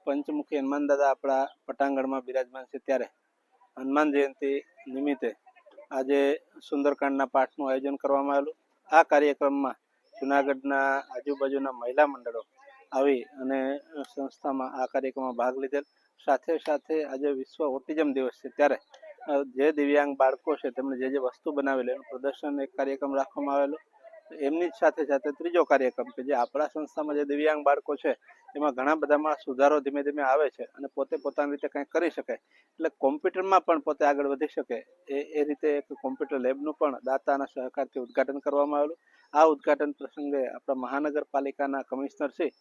પંચમુખી હનુમાન દાદા આપણા પટાંગણમાં બિરાજમાન છે, ત્યારે હનુમાન જયંતિ નિમિત્તે આજે સુંદરકાંડના પાઠનું આયોજન કરવામાં આવેલું। આ કાર્યક્રમમાં જૂનાગઢના આજુબાજુના મહિલા મંડળો આવી અને સંસ્થામાં આ કાર્યક્રમમાં ભાગ લીધેલ। સાથે સાથે આજે વિશ્વ ઓટિઝમ દિવસ છે, ત્યારે જે દિવ્યાંગ બાળકો છે તેમને જે વસ્તુ બનાવેલી એનું પ્રદર્શન એક કાર્યક્રમ રાખવામાં આવેલો। એમની સાથે સાથે ત્રીજો કાર્યક્રમ કે જે આપણા સંસ્થામાં જે દિવ્યાંગ બાળકો છે એમાં ઘણા બધામાં સુધારો ધીમે ધીમે આવે છે અને પોતે પોતાની રીતે કંઈક કરી શકે, એટલે કોમ્પ્યુટરમાં પણ પોતે આગળ વધી શકે એ રીતે એક કોમ્પ્યુટર લેબનું પણ દાતાના સહકારથી ઉદ્ઘાટન કરવામાં આવેલું। આ ઉદ્ઘાટન પ્રસંગે આપણા મહાનગરપાલિકાના કમિશનર શ્રી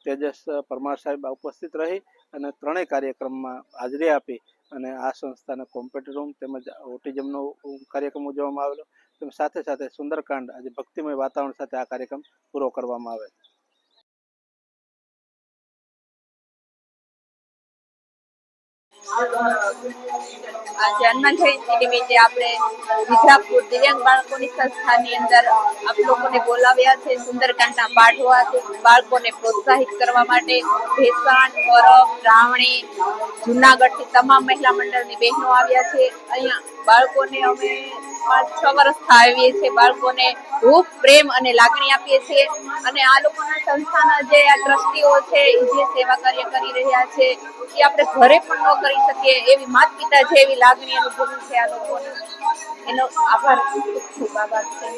તેજસ પરમાર સાહેબ ઉપસ્થિત રહી અને ત્રણેય કાર્યક્રમમાં હાજરી આપી અને આ સંસ્થાના કોમ્પ્યુટર રૂમ તેમજ ઓટિઝમનો કાર્યક્રમ ઉજવવામાં આવેલો। તેમ સાથે સાથે સુંદરકાંડ આજે ભક્તિમય વાતાવરણ સાથે આ કાર્યક્રમ પૂરો કરવામાં આવે। આજે હનુમાન જયંતિ નિમિત્તે આપણે વિજાપુર દિવ્યાંગ બાળકોની સંસ્થાની અંદર આપ લોકોને બોલાવ્યા છે સુંદરકાંડના પાઠ બાળકોને પ્રોત્સાહિત કરવા માટે। ભેસાણ, પરબ, રાવણી, જૂનાગઢથી તમામ મહિલા મંડળની બહેનો આવ્યા છે। અહીંયા બાળકોને અમે 5-6 વર્ષથી આવીએ છીએ, બાળકોને ખૂબ પ્રેમ અને લાગણી આપીએ છીએ અને આ લોકોના સંસ્થાના જે આ ટ્રસ્ટીઓ છે એ જે સેવા કાર્ય કરી રહ્યા છે એ આપણે ઘરે પણ ન કરી શકીએ એવી માતા પિતા છે એવી લાગણી અનુભવી છે આ લોકોને। એનો આભાર, ખૂબ ખૂબ આભાર છે।